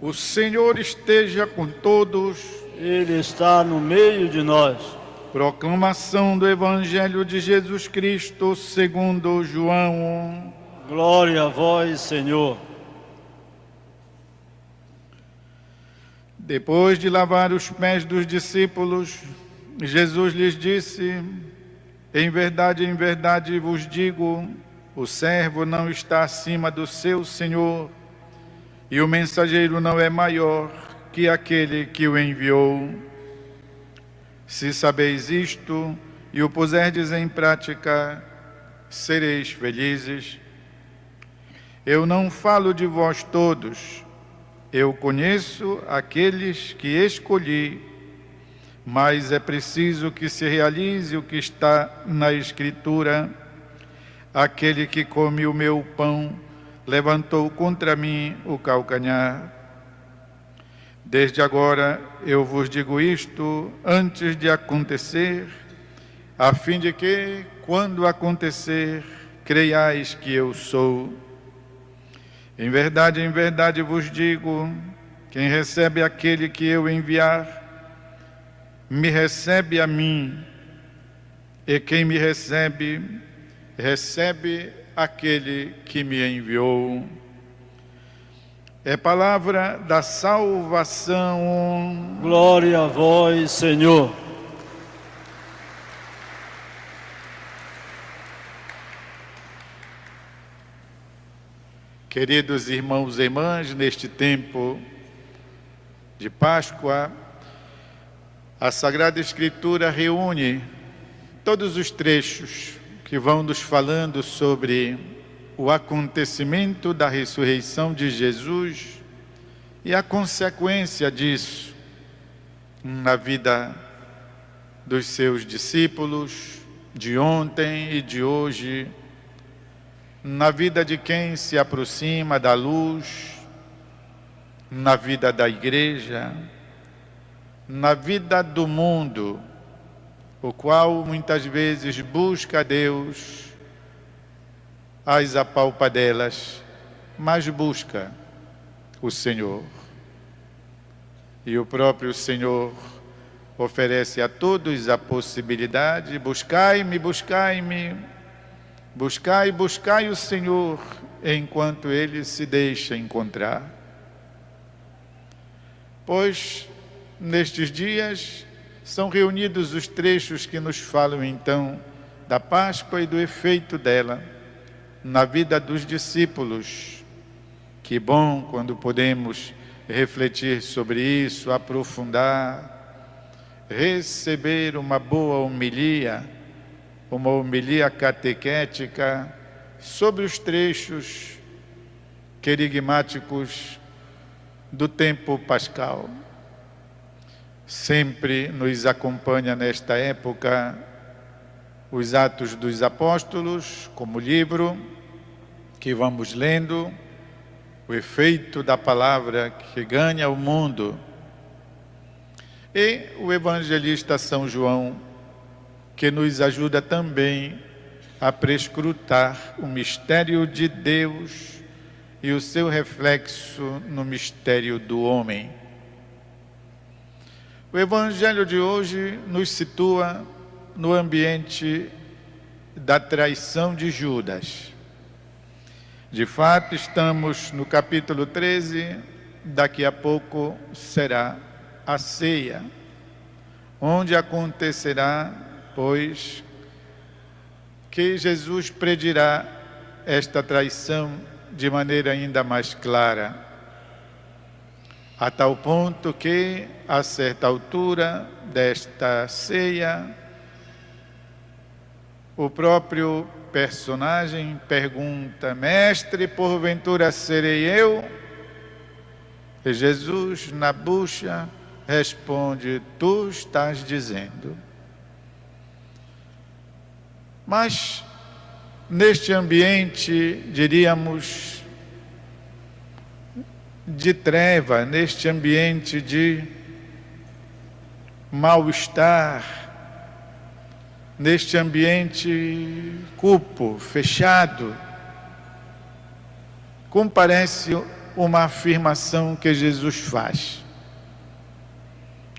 O Senhor esteja com todos. Ele está no meio de nós. Proclamação do Evangelho de Jesus Cristo segundo João. Glória a vós, Senhor. Depois de lavar os pés dos discípulos, Jesus lhes disse: em verdade vos digo, o servo não está acima do seu senhor, e o mensageiro não é maior que aquele que o enviou. Se sabeis isto e o puserdes em prática, sereis felizes. Eu não falo de vós todos, eu conheço aqueles que escolhi, mas é preciso que se realize o que está na Escritura: aquele que come o meu pão levantou contra mim o calcanhar. Desde agora eu vos digo isto antes de acontecer, a fim de que, quando acontecer, creiais que eu sou. Em verdade vos digo, quem recebe aquele que eu enviar, me recebe a mim, e quem me recebe, recebe aquele que me enviou. É palavra da salvação. Glória a vós, Senhor. Queridos irmãos e irmãs, neste tempo de Páscoa, a Sagrada Escritura reúne todos os trechos que vão nos falando sobre o acontecimento da ressurreição de Jesus e a consequência disso na vida dos seus discípulos de ontem e de hoje, na vida de quem se aproxima da luz, na vida da igreja, na vida do mundo, o qual muitas vezes busca a Deus às apalpadelas, mas busca o Senhor. E o próprio Senhor oferece a todos a possibilidade: buscai-me, buscai-me, buscai, buscai o Senhor, enquanto Ele se deixa encontrar. Pois, nestes dias, são reunidos os trechos que nos falam, então, da Páscoa e do efeito dela na vida dos discípulos. Que bom quando podemos refletir sobre isso, aprofundar, receber uma boa homilia, uma homilia catequética sobre os trechos querigmáticos do tempo pascal. Sempre nos acompanha nesta época os Atos dos Apóstolos, como livro que vamos lendo, o efeito da palavra que ganha o mundo. E o evangelista São João, que nos ajuda também a prescrutar o mistério de Deus e o seu reflexo no mistério do homem. O evangelho de hoje nos situa no ambiente da traição de Judas. De fato, estamos no capítulo 13, daqui a pouco será a ceia, onde acontecerá, pois, que Jesus predirá esta traição de maneira ainda mais clara, a tal ponto que, a certa altura desta ceia, o próprio personagem pergunta: mestre, porventura serei eu? E Jesus, na bucha, responde: tu estás dizendo. Mas, neste ambiente, diríamos, de treva, neste ambiente de mal-estar, neste ambiente cupo, fechado, comparece uma afirmação que Jesus faz.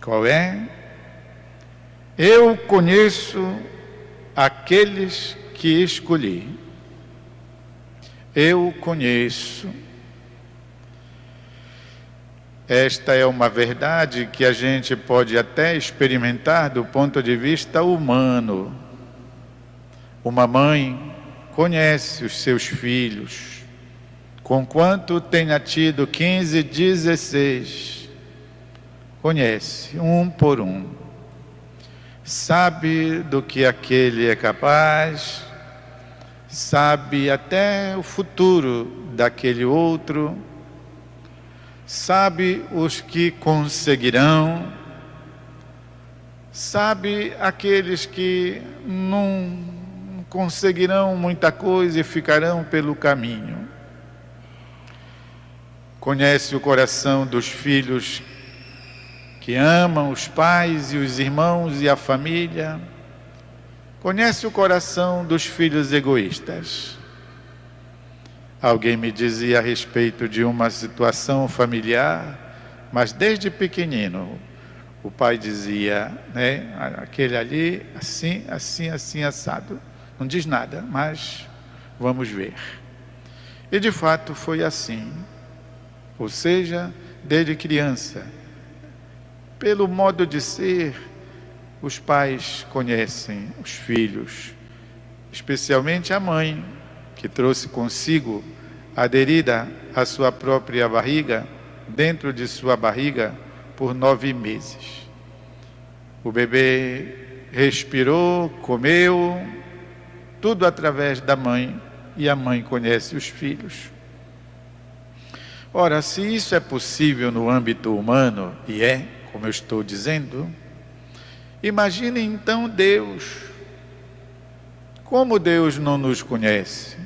Qual é? Eu conheço aqueles que escolhi. Eu conheço. Esta é uma verdade que a gente pode até experimentar do ponto de vista humano. Uma mãe conhece os seus filhos, conquanto tenha tido 15, 16, conhece um por um, sabe do que aquele é capaz, sabe até o futuro daquele outro, sabe os que conseguirão, sabe aqueles que não conseguirão muita coisa e ficarão pelo caminho. Conhece o coração dos filhos que amam os pais e os irmãos e a família. Conhece o coração dos filhos egoístas. Alguém me dizia a respeito de uma situação familiar, mas desde pequenino, o pai dizia, né, aquele ali, assim, assim, assim, assado. Não diz nada, mas vamos ver. E de fato foi assim. Ou seja, desde criança, pelo modo de ser, os pais conhecem os filhos, especialmente a mãe, que trouxe consigo, aderida à sua própria barriga, dentro de sua barriga, por 9 meses. O bebê respirou, comeu, tudo através da mãe, e a mãe conhece os filhos. Ora, se isso é possível no âmbito humano, e é, como eu estou dizendo, imagine então Deus. Como Deus não nos conhece?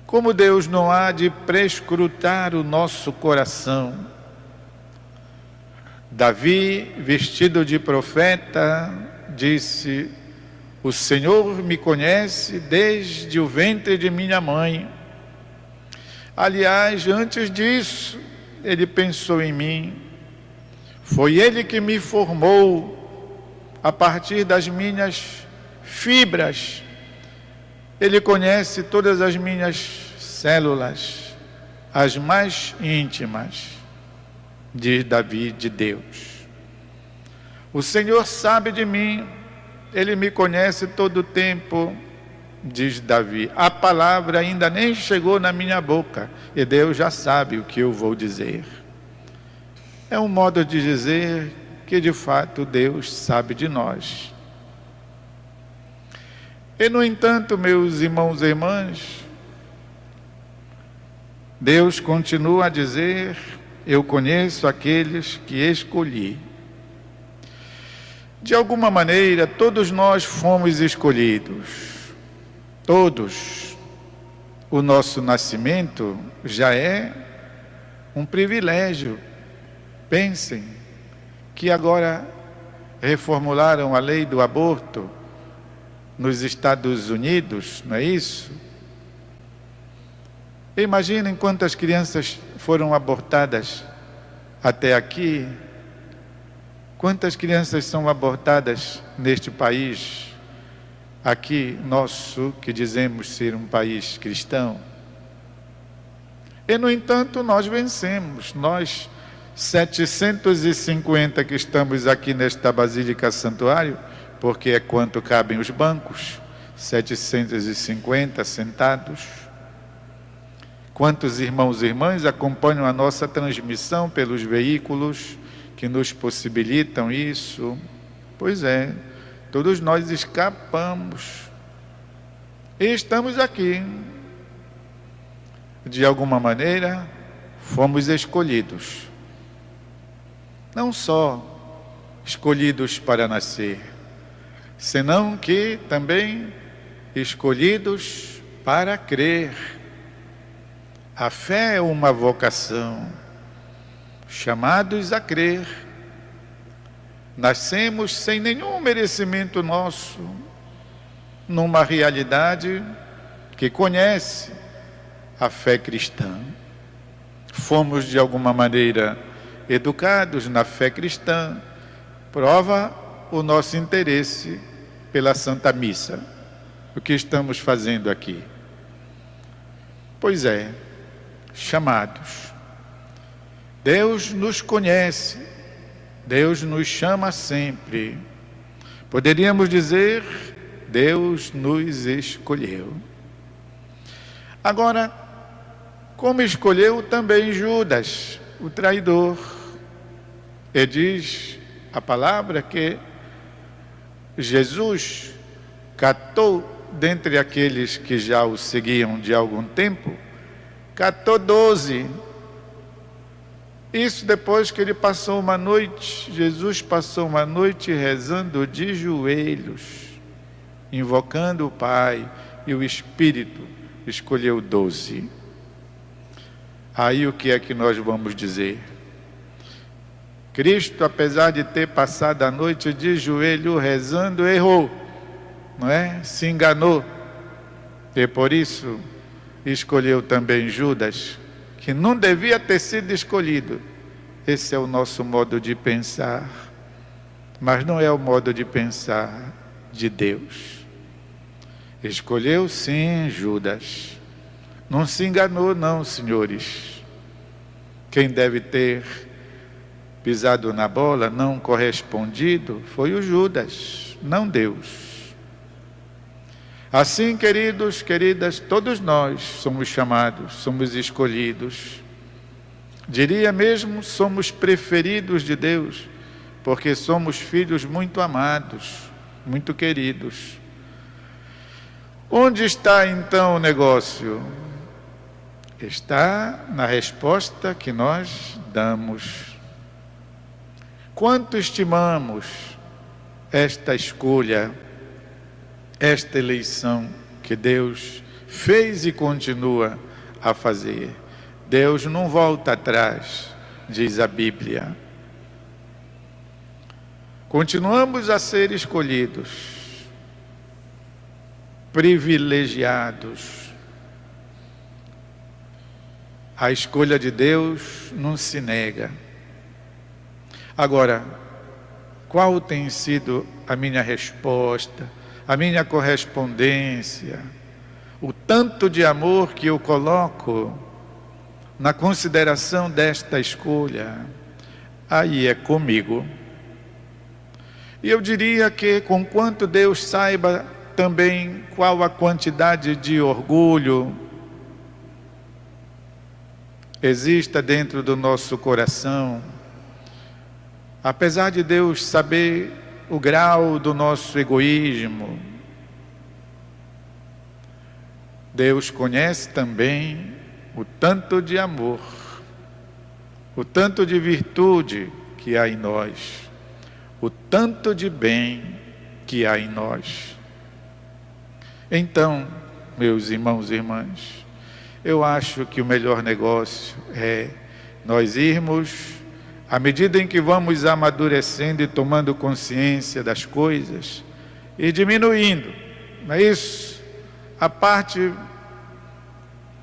Como Deus não há de prescrutar o nosso coração? Davi, vestido de profeta, disse: o Senhor me conhece desde o ventre de minha mãe. Aliás, antes disso, ele pensou em mim. Foi ele que me formou a partir das minhas fibras. Ele conhece todas as minhas células, as mais íntimas, diz Davi de Deus. O Senhor sabe de mim, Ele me conhece todo o tempo, diz Davi. A palavra ainda nem chegou na minha boca, e Deus já sabe o que eu vou dizer. É um modo de dizer que de fato Deus sabe de nós. E no entanto, meus irmãos e irmãs, Deus continua a dizer: eu conheço aqueles que escolhi. De alguma maneira, todos nós fomos escolhidos. Todos. O nosso nascimento já é um privilégio. Pensem que agora reformularam a lei do aborto nos Estados Unidos, não é isso? Imaginem quantas crianças foram abortadas até aqui. Quantas crianças são abortadas neste país, aqui nosso, que dizemos ser um país cristão? E no entanto nós vencemos, nós 750 que estamos aqui nesta Basílica Santuário, porque é quanto cabem os bancos, 750 sentados. Quantos irmãos e irmãs acompanham a nossa transmissão pelos veículos que nos possibilitam isso? Pois é, todos nós escapamos e estamos aqui. De alguma maneira, fomos escolhidos. Não só escolhidos para nascer, senão que também escolhidos para crer. A fé é uma vocação, chamados a crer. Nascemos sem nenhum merecimento nosso, numa realidade que conhece a fé cristã. fomos de alguma maneira educados na fé cristã, prova o nosso interesse pela Santa Missa. O que estamos fazendo aqui? Pois é, chamados. Deus nos conhece, Deus nos chama sempre. Poderíamos dizer, Deus nos escolheu. Agora, como escolheu também Judas, o traidor. E diz a palavra que Jesus catou dentre aqueles que já o seguiam de algum tempo, catou 12. Isso depois que ele passou uma noite, Jesus passou uma noite rezando de joelhos, invocando o Pai, e o Espírito escolheu 12. Aí o que é que nós vamos dizer? Cristo, apesar de ter passado a noite de joelho rezando, errou, não é? Se enganou. E por isso escolheu também Judas, que não devia ter sido escolhido. Esse é o nosso modo de pensar, mas não é o modo de pensar de Deus. Escolheu sim Judas. Não se enganou não, senhores. Quem deve ter pisado na bola, não correspondido, foi o Judas, não Deus. Assim, queridos, queridas, todos nós somos chamados, somos escolhidos. Diria mesmo, somos preferidos de Deus, porque somos filhos muito amados, muito queridos. Onde está então o negócio? Está na resposta que nós damos. Quanto estimamos esta escolha, esta eleição que Deus fez e continua a fazer. Deus não volta atrás, diz a Bíblia. Continuamos a ser escolhidos, privilegiados. A escolha de Deus não se nega. Agora, qual tem sido a minha resposta, a minha correspondência, o tanto de amor que eu coloco na consideração desta escolha? Aí é comigo. E eu diria que, conquanto Deus saiba também qual a quantidade de orgulho exista dentro do nosso coração, apesar de Deus saber o grau do nosso egoísmo, Deus conhece também o tanto de amor, o tanto de virtude que há em nós, o tanto de bem que há em nós. Então, meus irmãos e irmãs, eu acho que o melhor negócio é nós irmos, à medida em que vamos amadurecendo e tomando consciência das coisas, e diminuindo, não é isso? A parte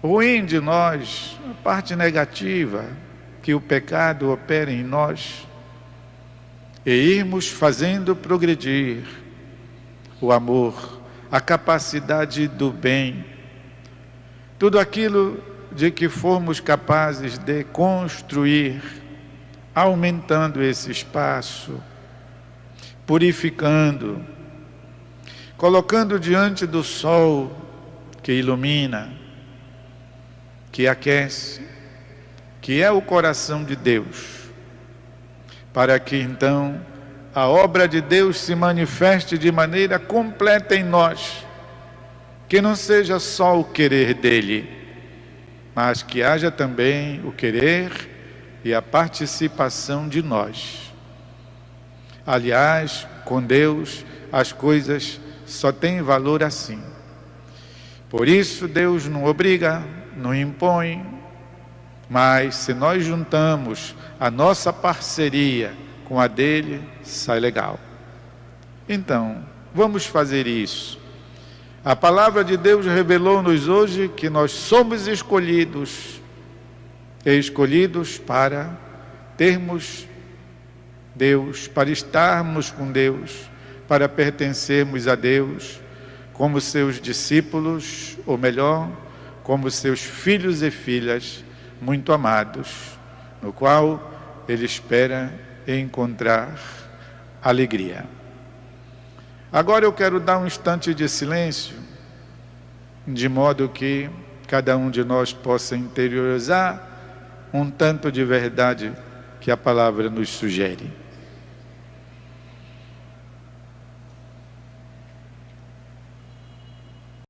ruim de nós, a parte negativa que o pecado opera em nós, e irmos fazendo progredir o amor, a capacidade do bem, tudo aquilo de que formos capazes de construir, aumentando esse espaço, purificando, colocando diante do sol que ilumina, que aquece, que é o coração de Deus, para que então a obra de Deus se manifeste de maneira completa em nós, que não seja só o querer dele, mas que haja também o querer e a participação de nós. Aliás, com Deus as coisas só têm valor assim. Por isso Deus não obriga, não impõe, mas se nós juntamos a nossa parceria com a dele, sai legal. Então, vamos fazer isso. A palavra de Deus revelou-nos hoje que nós somos escolhidos, escolhidos para termos Deus, para estarmos com Deus, para pertencermos a Deus, como seus discípulos, ou melhor, como seus filhos e filhas muito amados, no qual Ele espera encontrar alegria. Agora eu quero dar um instante de silêncio, de modo que cada um de nós possa interiorizar um tanto de verdade que a palavra nos sugere.